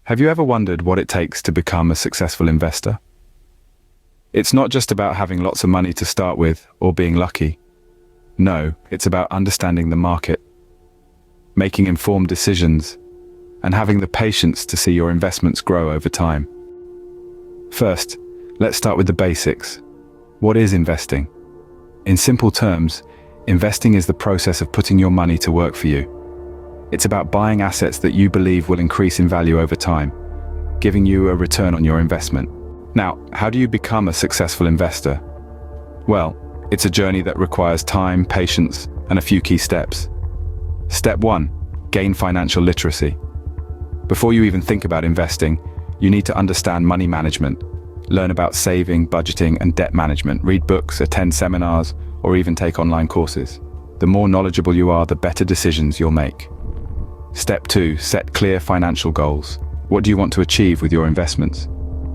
Have you ever wondered what it takes to become a successful investor? It's not just about having lots of money to start with or being lucky. No, it's about understanding the market, making informed decisions, and having the patience to see your investments grow over time. First, let's start with the basics. What is investing? In simple terms, investing is the process of putting your money to work for you. It's about buying assets that you believe will increase in value over time, giving you a return on your investment. Now, how do you become a successful investor? Well, it's a journey that requires time, patience, and a few key steps. Step 1, gain financial literacy. Before you even think about investing, you need to understand money management, learn about saving, budgeting, and debt management, read books, attend seminars, or even take online courses. The more knowledgeable you are, the better decisions you'll make. Step 2, set clear financial goals. What do you want to achieve with your investments?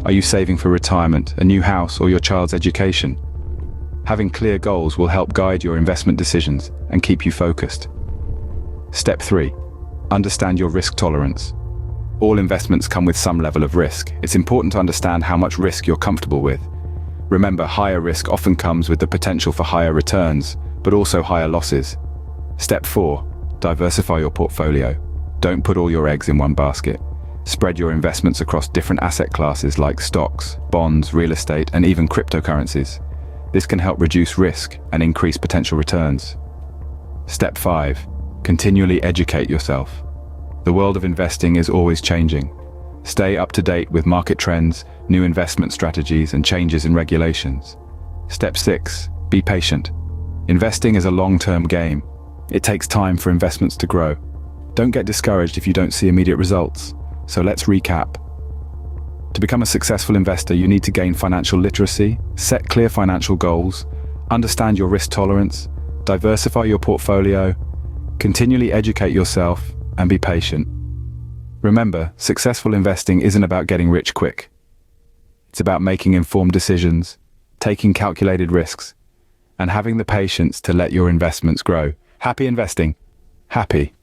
Are you saving for retirement, a new house, or your child's education? Having clear goals will help guide your investment decisions and keep you focused. Step 3, understand your risk tolerance. All investments come with some level of risk. It's important to understand how much risk you're comfortable with. Remember, higher risk often comes with the potential for higher returns, but also higher losses. Step 4, diversify your portfolio. Don't put all your eggs in one basket. Spread your investments across different asset classes like stocks, bonds, real estate, and even cryptocurrencies. This can help reduce risk and increase potential returns. Step 5, continually educate yourself. The world of investing is always changing. Stay up to date with market trends, new investment strategies, and changes in regulations. Step 6, be patient. Investing is a long-term game. It takes time for investments to grow. Don't get discouraged if you don't see immediate results. So let's recap. To become a successful investor, you need to gain financial literacy, set clear financial goals, understand your risk tolerance, diversify your portfolio, continually educate yourself, and be patient. Remember, successful investing isn't about getting rich quick. It's about making informed decisions, taking calculated risks, and having the patience to let your investments grow. Happy investing. Happy.